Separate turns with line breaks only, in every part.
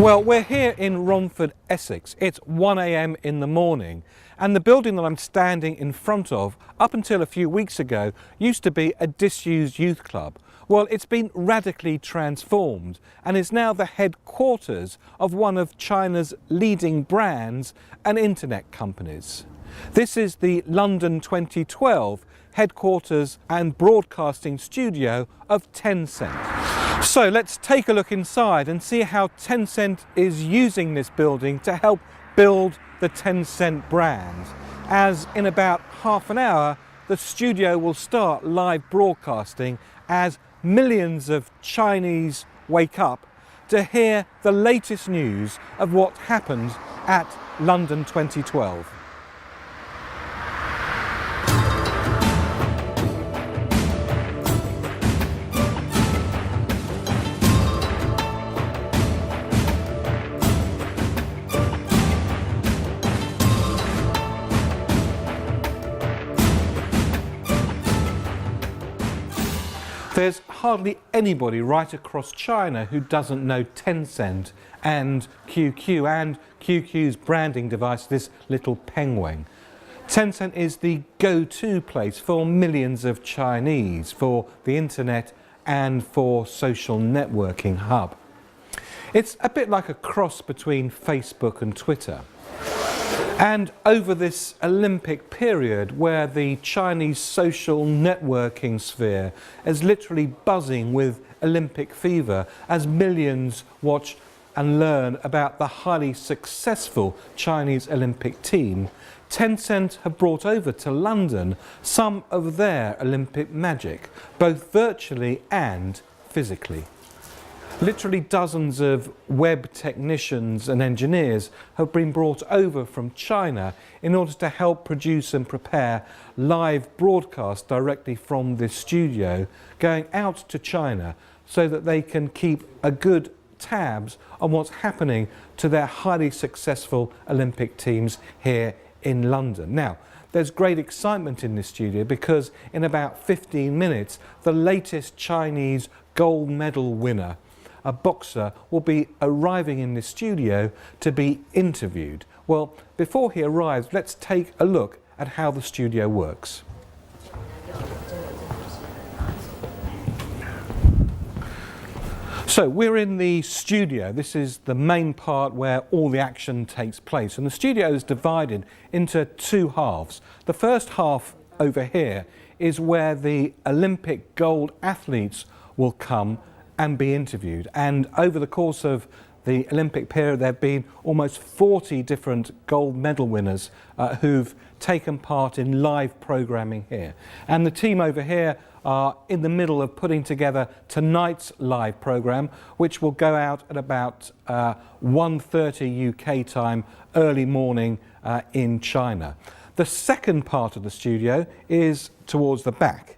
Well, we're here in Romford, Essex. It's 1 a.m. in the morning, and the building that I'm standing in front of, up until a few weeks ago, used to be a disused youth club. Well, it's been radically transformed and is now the headquarters of one of China's leading brands and internet companies. This is the London 2012 headquarters and broadcasting studio of Tencent. So let's take a look inside and see how Tencent is using this building to help build the Tencent brand. As in about half an hour, the studio will start live broadcasting as millions of Chinese wake up to hear the latest news of what happened at London 2012. There's hardly anybody right across China who doesn't know Tencent and QQ's branding device, this little penguin. Tencent is the go-to place for millions of Chinese for the internet and for social networking hub. It's a bit like a cross between Facebook and Twitter. And over this Olympic period where the Chinese social networking sphere is literally buzzing with Olympic fever as millions watch and learn about the highly successful Chinese Olympic team, Tencent have brought over to London some of their Olympic magic, both virtually and physically. Literally dozens of web technicians and engineers have been brought over from China in order to help produce and prepare live broadcasts directly from this studio going out to China so that they can keep a good tabs on what's happening to their highly successful Olympic teams here in London. Now, there's great excitement in this studio because in about 15 minutes, the latest Chinese gold medal winner, a boxer, will be arriving in the studio to be interviewed. Well, before he arrives, let's take a look at how the studio works. So we're in the studio. This is the main part where all the action takes place. And the studio is divided into two halves. The first half over here is where the Olympic gold athletes will come and be interviewed, and over the course of the Olympic period there have been almost 40 different gold medal winners who've taken part in live programming here, and the team over here are in the middle of putting together tonight's live program, which will go out at about 1:30 UK time, early morning in China. The second part of the studio is towards the back,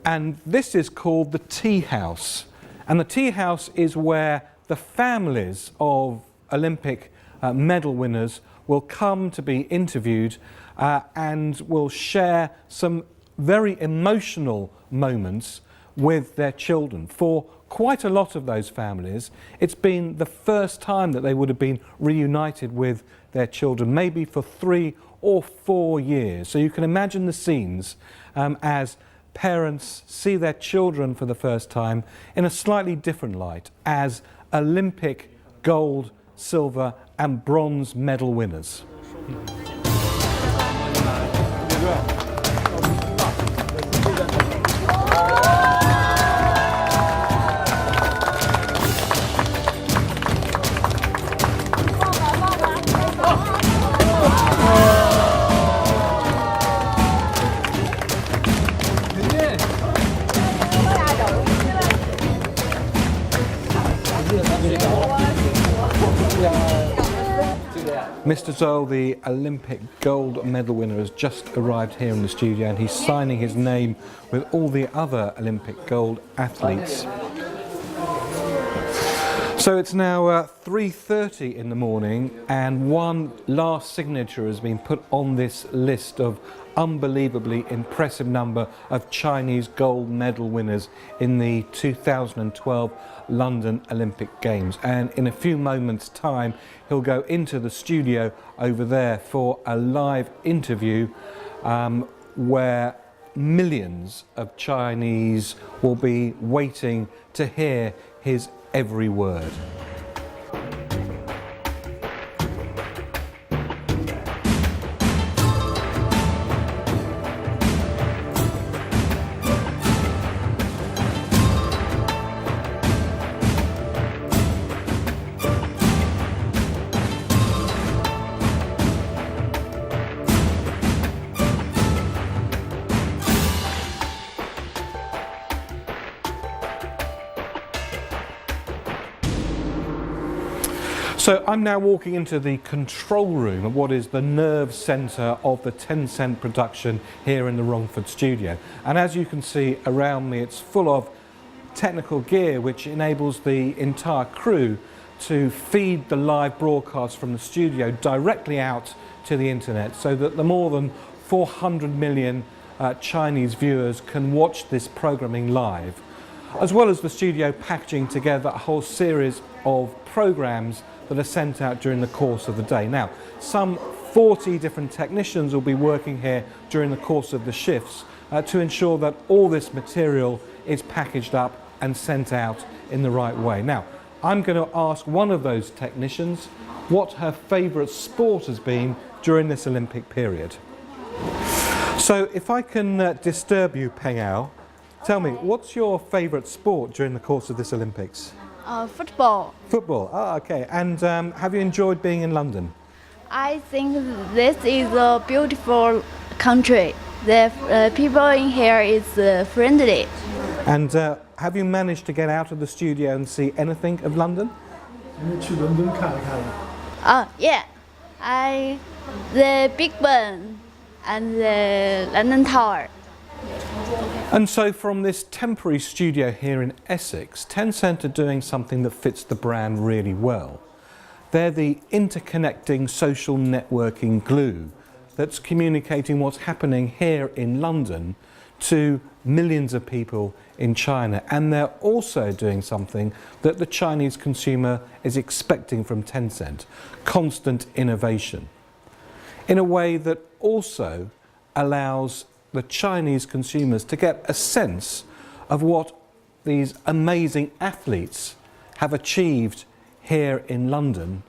and this is called the tea house. And the tea house is where the families of Olympic medal winners will come to be interviewed and will share some very emotional moments with their children. For quite a lot of those families, it's been the first time that they would have been reunited with their children, maybe for 3 or 4 years. So you can imagine the scenes as parents see their children for the first time in a slightly different light as Olympic gold, silver and bronze medal winners. Mr. Zhou, the Olympic gold medal winner, has just arrived here in the studio and he's signing his name with all the other Olympic gold athletes. So it's now 3:30 in the morning, and one last signature has been put on this list of unbelievably impressive number of Chinese gold medal winners in the 2012 London Olympic Games. And in a few moments' time, he'll go into the studio over there for a live interview where millions of Chinese will be waiting to hear his every word. So I'm now walking into the control room of what is the nerve centre of the Tencent production here in the Romford studio. And as you can see around me, it's full of technical gear which enables the entire crew to feed the live broadcast from the studio directly out to the internet, so that the more than 400 million Chinese viewers can watch this programming live, as well as the studio packaging together a whole series of programs that are sent out during the course of the day. Now, some 40 different technicians will be working here during the course of the shifts to ensure that all this material is packaged up and sent out in the right way. Now, I'm going to ask one of those technicians what her favourite sport has been during this Olympic period. So if I can disturb you, Peng Ao, tell me, what's your favourite sport during the course of this Olympics?
Football.
Football, okay. And have you enjoyed being in London?
I think this is a beautiful country. The people in here is friendly.
And have you managed to get out of the studio and see anything of London?
Yeah. The Big Ben and the London Tower.
And so from this temporary studio here in Essex, Tencent are doing something that fits the brand really well. They're the interconnecting social networking glue that's communicating what's happening here in London to millions of people in China. And they're also doing something that the Chinese consumer is expecting from Tencent: constant innovation, in a way that also allows the Chinese consumers to get a sense of what these amazing athletes have achieved here in London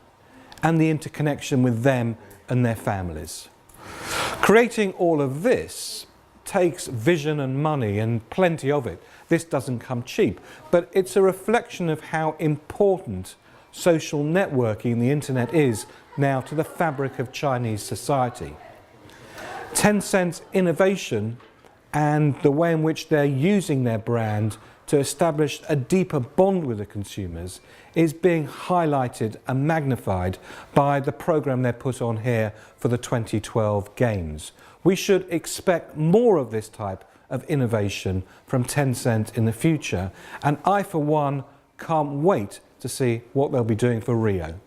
and the interconnection with them and their families. Creating all of this takes vision and money, and plenty of it. This doesn't come cheap, but it's a reflection of how important social networking, the internet, is now to the fabric of Chinese society. Tencent's innovation and the way in which they're using their brand to establish a deeper bond with the consumers is being highlighted and magnified by the program they put on here for the 2012 Games. We should expect more of this type of innovation from Tencent in the future, and I, for one, can't wait to see what they'll be doing for Rio.